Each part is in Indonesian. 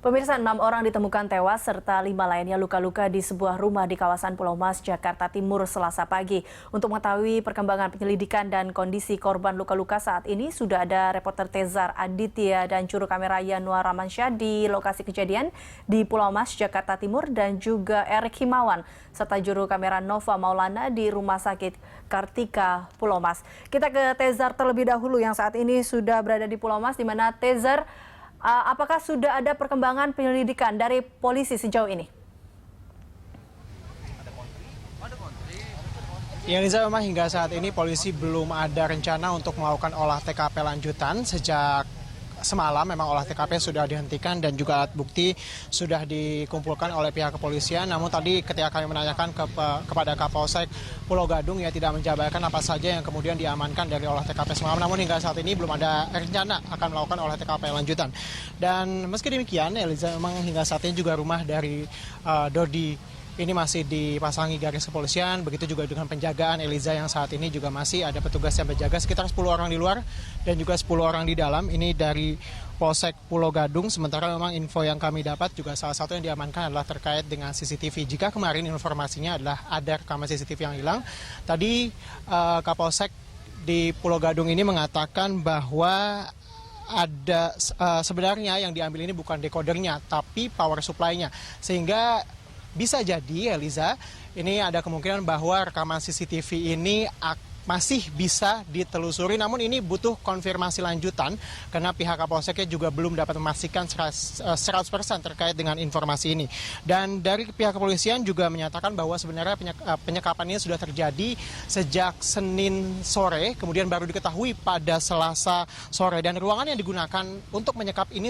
Pemirsa, 6 orang ditemukan tewas serta 5 lainnya luka-luka di sebuah rumah di kawasan Pulau Mas, Jakarta Timur, Selasa pagi. Untuk mengetahui perkembangan penyelidikan dan kondisi korban luka-luka saat ini, sudah ada reporter Tezar Aditya dan juru kamera Yanuar Ramansyah di lokasi kejadian di Pulau Mas, Jakarta Timur, dan juga Erik Himawan, serta juru kamera Nova Maulana di Rumah Sakit Kartika, Pulau Mas. Kita ke Tezar terlebih dahulu yang saat ini sudah berada di Pulau Mas, di mana Tezar, apakah sudah ada perkembangan penyelidikan dari polisi sejauh ini? Ya, Liza, memang hingga saat ini polisi belum ada rencana untuk melakukan olah TKP lanjutan. Sejak semalam memang olah TKP sudah dihentikan dan juga alat bukti sudah dikumpulkan oleh pihak kepolisian. Namun tadi ketika kami menanyakan kepada Kapolsek Pulau Gadung, ya tidak menjabarkan apa saja yang kemudian diamankan dari olah TKP semalam. Namun hingga saat ini belum ada rencana akan melakukan olah TKP lanjutan. Dan meski demikian, Eliza, memang hingga saat ini juga rumah dari Dodi ini masih dipasangi garis kepolisian, begitu juga dengan penjagaan Eliza yang saat ini juga masih ada petugas yang berjaga sekitar 10 orang di luar dan juga 10 orang di dalam. Ini dari Polsek Pulau Gadung. Sementara memang info yang kami dapat juga salah satu yang diamankan adalah terkait dengan CCTV. Jika kemarin informasinya adalah ada rekaman CCTV yang hilang, tadi Kapolsek di Pulau Gadung ini mengatakan bahwa ada sebenarnya yang diambil ini bukan dekodernya tapi power supply-nya, sehingga bisa jadi, Eliza, ini ada kemungkinan bahwa rekaman CCTV ini masih bisa ditelusuri, namun ini butuh konfirmasi lanjutan karena pihak Kapolseknya juga belum dapat memastikan 100% terkait dengan informasi ini. Dan dari pihak kepolisian juga menyatakan bahwa sebenarnya penyekapan ini sudah terjadi sejak Senin sore, kemudian baru diketahui pada Selasa sore, dan ruangan yang digunakan untuk menyekap ini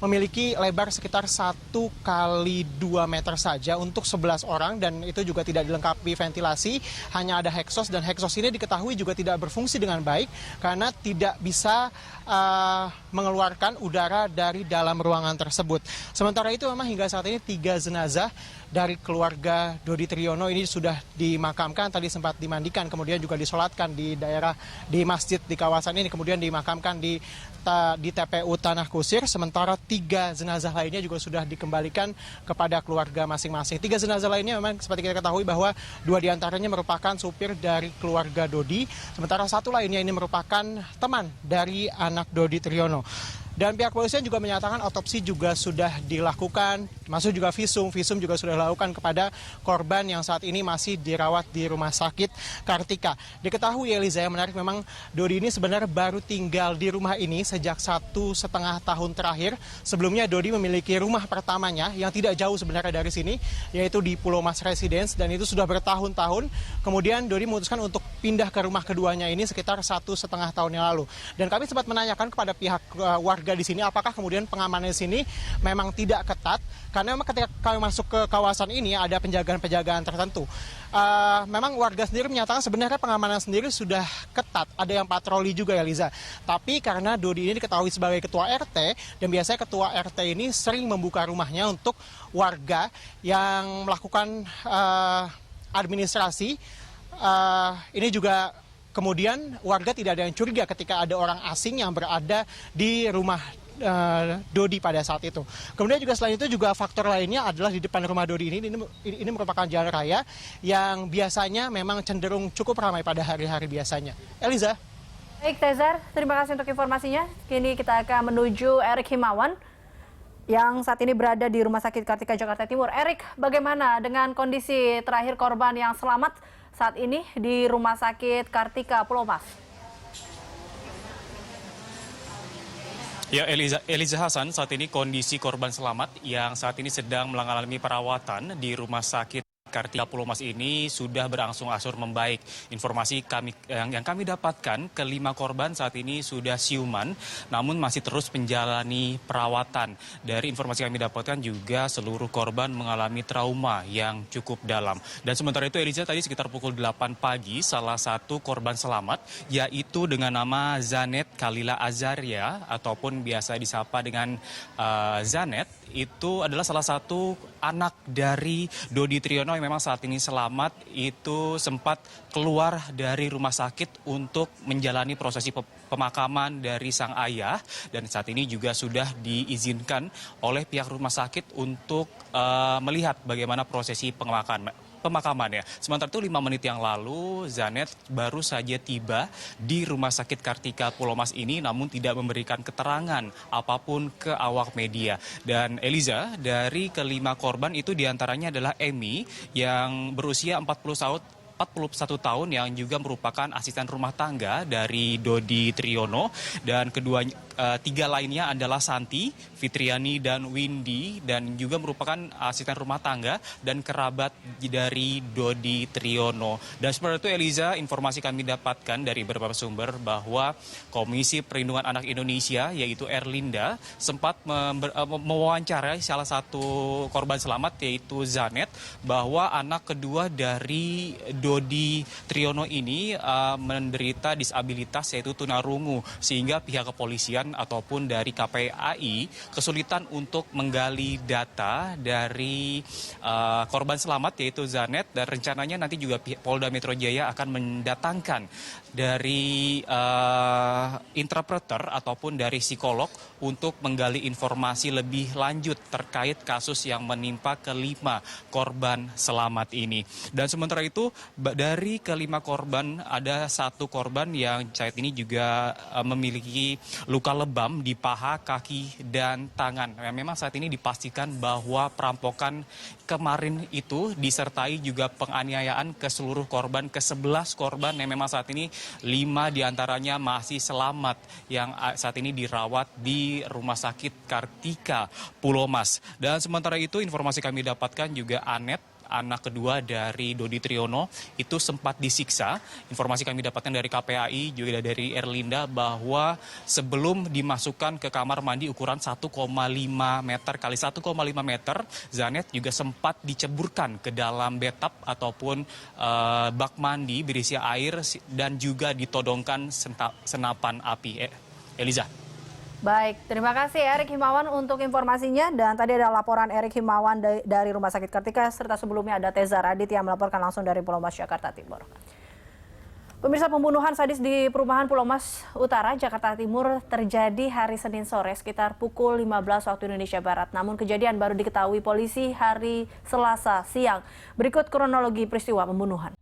memiliki lebar sekitar 1 kali 2 meter saja untuk 11 orang, dan itu juga tidak dilengkapi ventilasi, hanya ada heksos, dan heksos ini diketahui juga tidak berfungsi dengan baik karena tidak bisa mengeluarkan udara dari dalam ruangan tersebut. Sementara itu memang hingga saat ini 3 jenazah dari keluarga Dodi Triyono ini sudah dimakamkan, tadi sempat dimandikan, kemudian juga disolatkan di masjid di kawasan ini, kemudian dimakamkan di TPU Tanah Kusir. Sementara 3 jenazah lainnya juga sudah dikembalikan kepada keluarga masing-masing. 3 jenazah lainnya memang seperti kita ketahui bahwa 2 diantaranya merupakan supir dari keluarga Dodi, sementara 1 lainnya ini merupakan teman dari anak Dodi Triyono. Dan pihak kepolisian juga menyatakan otopsi juga sudah dilakukan, masuk juga visum juga sudah dilakukan kepada korban yang saat ini masih dirawat di Rumah Sakit Kartika. Diketahui, Eliza, yang menarik memang Dodi ini sebenarnya baru tinggal di rumah ini sejak 1,5 tahun terakhir. Sebelumnya Dodi memiliki rumah pertamanya yang tidak jauh sebenarnya dari sini, yaitu di Pulau Mas Residence, dan itu sudah bertahun-tahun. Kemudian Dodi memutuskan untuk pindah ke rumah keduanya ini sekitar 1,5 tahun yang lalu. Dan kami sempat menanyakan kepada pihak warga di sini apakah kemudian pengamanan di sini memang tidak ketat, karena memang ketika kami masuk ke kawasan ini ada penjagaan-penjagaan tertentu. Memang warga sendiri menyatakan sebenarnya pengamanan sendiri sudah ketat, ada yang patroli juga, ya Liza. Tapi karena Dodi ini diketahui sebagai ketua RT, dan biasanya ketua RT ini sering membuka rumahnya untuk warga yang melakukan administrasi. Ini juga kemudian warga tidak ada yang curiga ketika ada orang asing yang berada di rumah Dodi pada saat itu. Kemudian juga selain itu juga faktor lainnya adalah di depan rumah Dodi ini merupakan jalan raya yang biasanya memang cenderung cukup ramai pada hari-hari biasanya. Eliza. Baik, Tezar, terima kasih untuk informasinya. Kini kita akan menuju Erik Himawan yang saat ini berada di Rumah Sakit Kartika, Jakarta Timur. Erik, bagaimana dengan kondisi terakhir korban yang selamat saat ini di Rumah Sakit Kartika, Pulau Mas? Ya, Eliza Hasan, saat ini kondisi korban selamat yang saat ini sedang mengalami perawatan di Rumah Sakit Kartika Pulau Mas ini sudah berangsur-angsur membaik. Informasi yang kami dapatkan, kelima korban saat ini sudah siuman, namun masih terus menjalani perawatan. Dari informasi yang kami dapatkan juga seluruh korban mengalami trauma yang cukup dalam. Dan sementara itu, Eliza, tadi sekitar pukul 8 pagi, salah satu korban selamat, yaitu dengan nama Zanet Kalila Azaria, ataupun biasa disapa dengan Zanet, itu adalah salah satu anak dari Dodi Triyono yang memang saat ini selamat, itu sempat keluar dari rumah sakit untuk menjalani prosesi pemakaman dari sang ayah, dan saat ini juga sudah diizinkan oleh pihak rumah sakit untuk melihat bagaimana prosesi pemakamannya. Sementara itu 5 menit yang lalu Zanet baru saja tiba di Rumah Sakit Kartika Pulau Mas ini, namun tidak memberikan keterangan apapun ke awak media. Dan Eliza, dari kelima korban itu diantaranya adalah Emi yang berusia 41 tahun yang juga merupakan asisten rumah tangga dari Dodi Triyono, dan tiga lainnya adalah Santi, Fitriani, dan Windy, dan juga merupakan asisten rumah tangga dan kerabat dari Dodi Triyono. Dan seperti itu Eliza, informasi kami dapatkan dari beberapa sumber bahwa Komisi Perlindungan Anak Indonesia yaitu Erlinda sempat mewawancarai salah satu korban selamat yaitu Zanet, bahwa anak kedua dari Dodi Triyono ini menderita disabilitas yaitu tunarungu, sehingga pihak kepolisian ataupun dari KPAI kesulitan untuk menggali data dari korban selamat yaitu Zanet, dan rencananya nanti juga Polda Metro Jaya akan mendatangkan dari interpreter ataupun dari psikolog untuk menggali informasi lebih lanjut terkait kasus yang menimpa kelima korban selamat ini. Dan sementara itu dari kelima korban ada satu korban yang saat ini juga memiliki luka lebam di paha, kaki, dan tangan. Memang saat ini dipastikan bahwa perampokan kemarin itu disertai juga penganiayaan ke seluruh korban, ke 11 korban yang memang saat ini 5 diantaranya masih selamat yang saat ini dirawat di Rumah Sakit Kartika Pulau Mas. Dan sementara itu informasi kami dapatkan juga Anet, anak kedua dari Dodi Triyono, itu sempat disiksa. Informasi kami dapatkan dari KPAI juga dari Erlinda bahwa sebelum dimasukkan ke kamar mandi ukuran 1,5 meter kali 1,5 meter, Zanet juga sempat diceburkan ke dalam bathtub ataupun bak mandi berisi air dan juga ditodongkan senapan api. Eliza. Baik, terima kasih Erik Himawan untuk informasinya. Dan tadi ada laporan Erik Himawan dari Rumah Sakit Kartika, serta sebelumnya ada Teza Radit yang melaporkan langsung dari Pulau Mas, Jakarta Timur. Pemirsa, pembunuhan sadis di perumahan Pulau Mas Utara, Jakarta Timur terjadi hari Senin sore sekitar pukul 15 waktu Indonesia Barat. Namun kejadian baru diketahui polisi hari Selasa siang. Berikut kronologi peristiwa pembunuhan.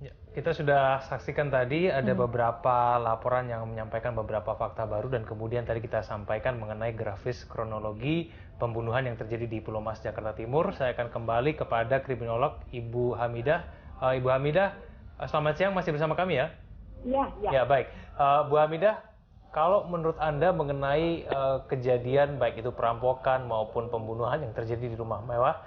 Ya, kita sudah saksikan tadi ada beberapa laporan yang menyampaikan beberapa fakta baru, dan kemudian tadi kita sampaikan mengenai grafis kronologi pembunuhan yang terjadi di Pulau Mas, Jakarta Timur. Saya akan kembali kepada kriminolog Ibu Hamidah. Ibu Hamidah, selamat siang, masih bersama kami ya? Iya, iya. Ya, baik. Bu Hamidah, kalau menurut Anda mengenai kejadian baik itu perampokan maupun pembunuhan yang terjadi di rumah mewah,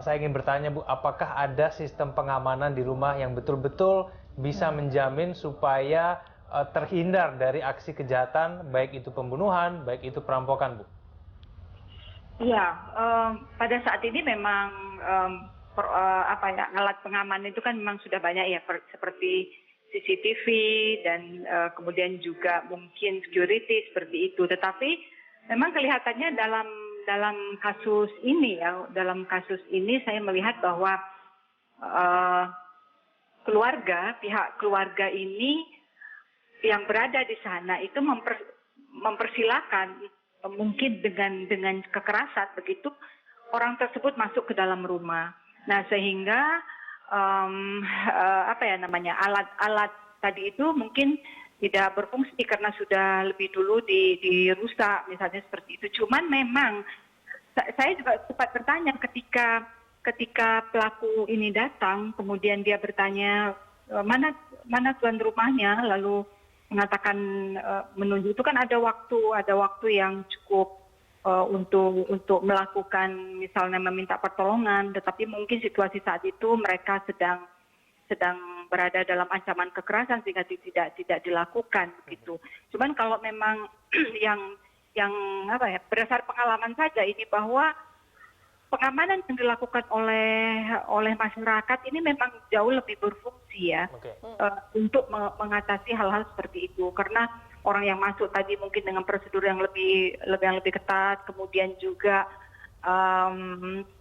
saya ingin bertanya Bu, apakah ada sistem pengamanan di rumah yang betul-betul bisa menjamin supaya terhindar dari aksi kejahatan, baik itu pembunuhan, baik itu perampokan Bu? Iya, pada saat ini memang alat pengaman itu kan memang sudah banyak ya, seperti CCTV dan kemudian juga mungkin security seperti itu. Tetapi memang kelihatannya dalam kasus ini ya, dalam kasus ini saya melihat bahwa pihak keluarga ini yang berada di sana itu mempersilahkan mungkin dengan kekerasan begitu orang tersebut masuk ke dalam rumah. Nah, sehingga alat tadi itu mungkin tidak berfungsi karena sudah lebih dulu dirusak misalnya seperti itu. Cuman memang saya juga sempat bertanya ketika pelaku ini datang, kemudian dia bertanya mana tuan rumahnya, lalu mengatakan menunjuk. Itu kan ada waktu yang cukup untuk melakukan misalnya meminta pertolongan, tetapi mungkin situasi saat itu mereka sedang berada dalam ancaman kekerasan sehingga tidak dilakukan gitu. Cuman kalau memang yang berdasar pengalaman saja ini, bahwa pengamanan yang dilakukan oleh masyarakat ini memang jauh lebih berfungsi ya, untuk mengatasi hal-hal seperti itu, karena orang yang masuk tadi mungkin dengan prosedur yang lebih ketat, kemudian juga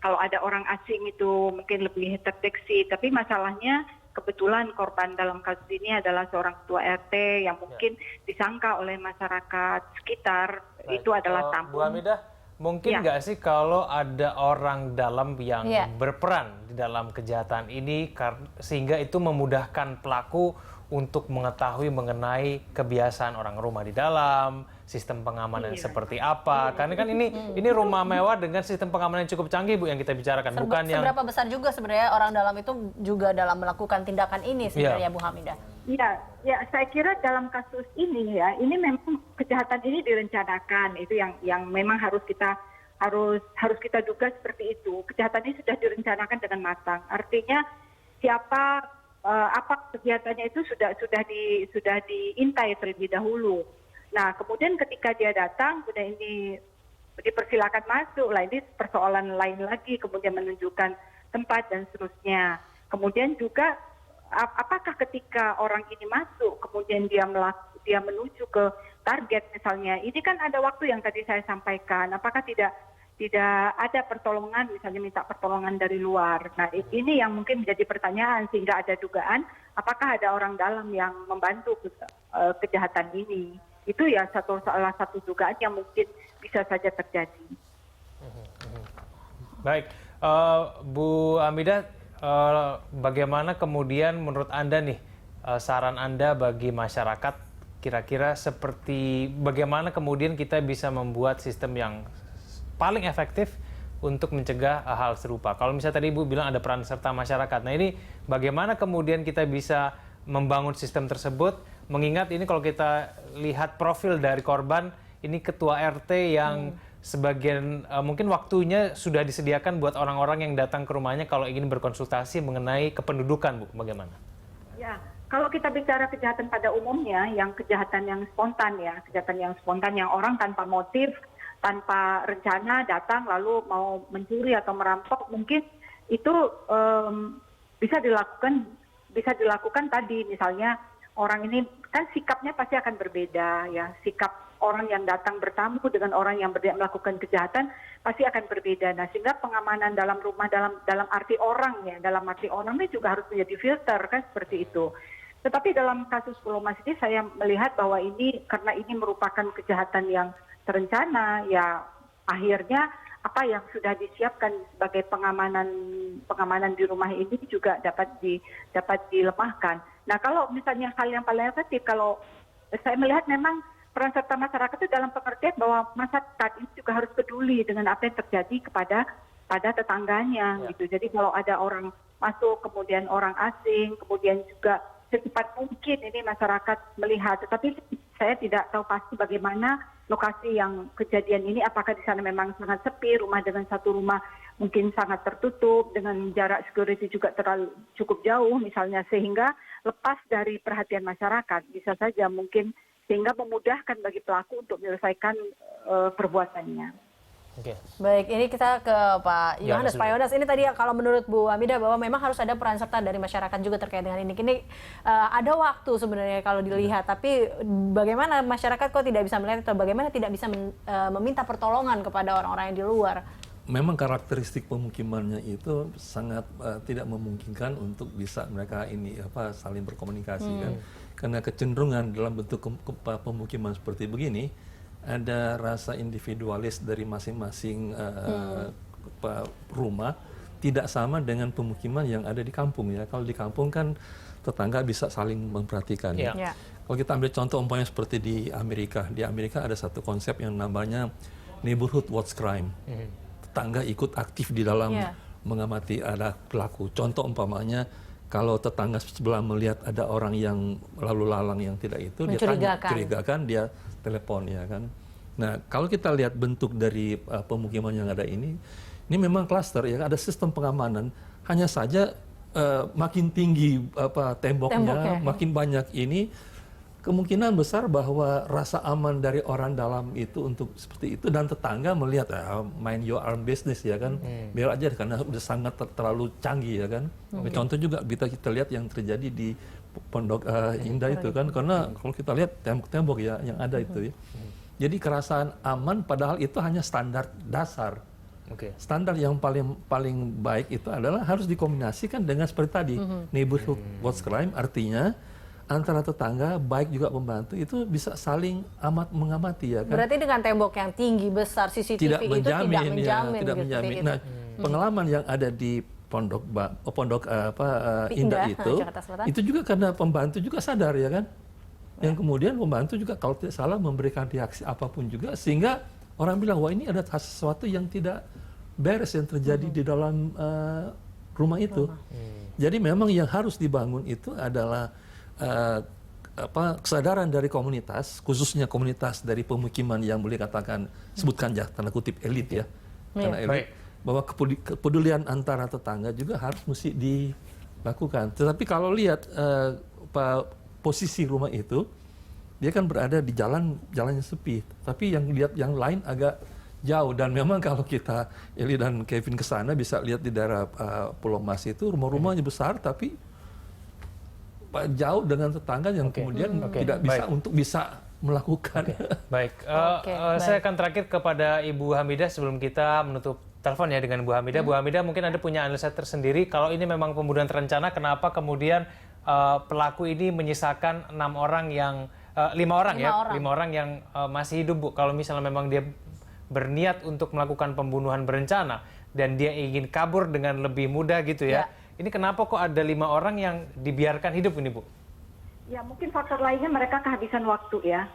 kalau ada orang asing itu mungkin lebih terdeteksi. Tapi masalahnya kebetulan korban dalam kasus ini adalah seorang ketua RT yang mungkin disangka oleh masyarakat sekitar. Baik, itu adalah tamu. Bu Hamidah, mungkin nggak sih kalau ada orang dalam yang berperan di dalam kejahatan ini sehingga itu memudahkan pelaku untuk mengetahui mengenai kebiasaan orang rumah di dalam, sistem pengamanan seperti apa. Karena kan ini rumah mewah dengan sistem pengamanan yang cukup canggih, Bu, yang kita bicarakan. Seberapa besar juga sebenarnya orang dalam itu juga dalam melakukan tindakan ini sebenarnya, Bu Hamidah? Ya, saya kira dalam kasus ini ya, ini memang kejahatan ini direncanakan. Itu yang memang harus kita duga seperti itu. Kejahatan ini sudah direncanakan dengan matang. Artinya apa kegiatannya itu sudah diintai terlebih dahulu. Nah, kemudian ketika dia datang, kemudian ini dipersilakan masuk, lah ini persoalan lain lagi, kemudian menunjukkan tempat dan seterusnya. Kemudian juga apakah ketika orang ini masuk, kemudian dia menuju ke target misalnya, ini kan ada waktu yang tadi saya sampaikan, apakah tidak ada pertolongan, misalnya minta pertolongan dari luar. Nah, ini yang mungkin menjadi pertanyaan, sehingga ada dugaan apakah ada orang dalam yang membantu kejahatan ini. Itu ya salah satu dugaan yang mungkin bisa saja terjadi. Baik, Bu Hamidah, bagaimana kemudian menurut Anda nih, saran Anda bagi masyarakat, kira-kira seperti bagaimana kemudian kita bisa membuat sistem yang paling efektif untuk mencegah hal serupa? Kalau misalnya tadi Ibu bilang ada peran serta masyarakat. Nah, ini bagaimana kemudian kita bisa membangun sistem tersebut? Mengingat ini kalau kita lihat profil dari korban, ini ketua RT yang sebagian mungkin waktunya sudah disediakan buat orang-orang yang datang ke rumahnya kalau ingin berkonsultasi mengenai kependudukan, Bu. Bagaimana? Ya, kalau kita bicara kejahatan pada umumnya, yang kejahatan yang spontan ya, kejahatan yang spontan yang orang tanpa motif, tanpa rencana datang lalu mau mencuri atau merampok, mungkin itu bisa dilakukan tadi, misalnya orang ini kan sikapnya pasti akan berbeda ya, sikap orang yang datang bertamu dengan orang yang melakukan kejahatan pasti akan berbeda. Nah, sehingga pengamanan dalam rumah dalam arti orang ya, dalam arti orang ini juga harus menjadi filter kan, seperti itu. Tetapi dalam kasus Pulau Mas ini saya melihat bahwa ini karena ini merupakan kejahatan yang terencana, ya akhirnya apa yang sudah disiapkan sebagai pengamanan di rumah ini juga dapat dilemahkan. Nah, kalau misalnya hal yang paling efektif, kalau saya melihat memang peran serta masyarakat itu dalam pengertian bahwa masyarakat ini juga harus peduli dengan apa yang terjadi pada tetangganya gitu. Jadi kalau ada orang masuk, kemudian orang asing, kemudian juga secepat mungkin ini masyarakat melihat. Tetapi saya tidak tahu pasti bagaimana lokasi yang kejadian ini, apakah di sana memang sangat sepi, rumah dengan satu rumah mungkin sangat tertutup, dengan jarak security juga cukup jauh misalnya, sehingga lepas dari perhatian masyarakat bisa saja mungkin sehingga memudahkan bagi pelaku untuk menyelesaikan perbuatannya. Oke. Baik, ini kita ke Pak Yohanes. Pak Yohanes, ini tadi kalau menurut Bu Hamidah bahwa memang harus ada peran serta dari masyarakat juga terkait dengan ini. Kini ada waktu sebenarnya kalau dilihat, tapi bagaimana masyarakat kok tidak bisa melihat atau bagaimana tidak bisa meminta pertolongan kepada orang-orang yang di luar? Memang karakteristik pemukimannya itu sangat tidak memungkinkan untuk bisa mereka saling berkomunikasi kan. Karena kecenderungan dalam bentuk pemukiman seperti begini, ada rasa individualis dari masing-masing rumah, tidak sama dengan pemukiman yang ada di kampung ya. Kalau di kampung kan tetangga bisa saling memperhatikan. Ya. Kalau kita ambil contoh umpamanya seperti di Amerika ada satu konsep yang namanya neighborhood watch crime. tetangga ikut aktif di dalam mengamati ada pelaku. Contoh umpamanya, kalau tetangga sebelah melihat ada orang yang lalu lalang yang tidak itu, dia tanya, curigakan, dia telepon ya kan. Nah, kalau kita lihat bentuk dari pemukiman yang ada ini memang klaster ya, ada sistem pengamanan. Hanya saja makin tinggi temboknya, makin banyak ini, kemungkinan besar bahwa rasa aman dari orang dalam itu untuk seperti itu, dan tetangga melihat mind your own business ya kan, biar aja karena udah sangat terlalu canggih ya kan. Contoh juga bisa kita lihat yang terjadi di Pondok Indah itu kan, karena kalau kita lihat tembok-tembok ya yang ada itu ya. Jadi kerasaan aman padahal itu hanya standar dasar. Standar yang paling baik itu adalah harus dikombinasikan dengan seperti tadi, neighborhood watch crime, artinya antara tetangga, baik juga pembantu itu bisa saling mengamati ya kan. Berarti dengan tembok yang tinggi besar CCTV tidak itu menjamin, tidak menjamin. Nah, pengalaman yang ada di Pondok Indah itu juga karena pembantu juga sadar ya kan. Yang kemudian pembantu juga kalau tidak salah memberikan reaksi apapun juga, sehingga orang bilang wah ini ada sesuatu yang tidak beres yang terjadi di dalam rumah itu. Jadi memang yang harus dibangun itu adalah kesadaran dari komunitas, khususnya komunitas dari pemukiman yang boleh katakan sebutkan ya tanda kutip elit ya, karena elit, bahwa kepedulian antara tetangga juga harus mesti dilakukan. Tetapi kalau lihat posisi rumah itu, dia kan berada di jalannya sepi, tapi yang lihat yang lain agak jauh, dan memang kalau kita Eli dan Kevin ke sana bisa lihat di daerah Pulau Mas itu rumah-rumahnya besar tapi jauh dengan tetangga yang kemudian tidak bisa untuk bisa melakukan. Baik, saya akan terakhir kepada Ibu Hamidah sebelum kita menutup telepon ya dengan Bu Hamidah. Bu Hamidah, mungkin Anda punya analisa tersendiri kalau ini memang pembunuhan terencana, kenapa kemudian pelaku ini menyisakan 5 orang yang masih hidup, Bu. Kalau misalnya memang dia berniat untuk melakukan pembunuhan berencana dan dia ingin kabur dengan lebih mudah gitu ya. Ini kenapa kok ada 5 orang yang dibiarkan hidup ini, Bu? Ya, mungkin faktor lainnya mereka kehabisan waktu ya.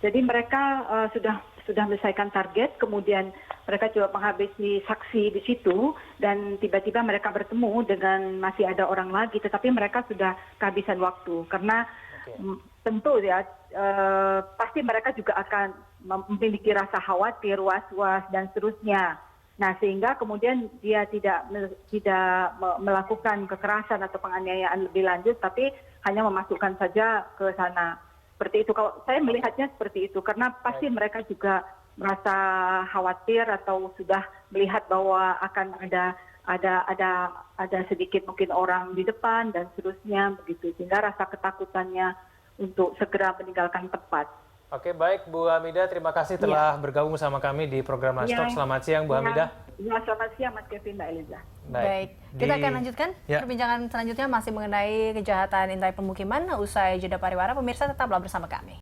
Jadi mereka sudah menyelesaikan target, kemudian mereka coba menghabisi saksi di situ, dan tiba-tiba mereka bertemu dengan masih ada orang lagi, tetapi mereka sudah kehabisan waktu. Karena tentu ya, pasti mereka juga akan memiliki rasa khawatir, was-was, dan seterusnya. Nah, sehingga kemudian dia tidak melakukan kekerasan atau penganiayaan lebih lanjut, tapi hanya memasukkan saja ke sana. Seperti itu, kalau saya melihatnya seperti itu, karena pasti mereka juga merasa khawatir atau sudah melihat bahwa akan ada sedikit mungkin orang di depan dan seterusnya begitu, sehingga rasa ketakutannya untuk segera meninggalkan tempat. Oke, baik Bu Hamidah, terima kasih telah bergabung sama kami di program Last Talk. Selamat siang Bu Hamidah. Ya, selamat siang Mas Kevin, Mbak Eliza. Baik, kita akan lanjutkan perbincangan selanjutnya masih mengenai kejahatan intai pemukiman usai jeda pariwara. Pemirsa tetaplah bersama kami.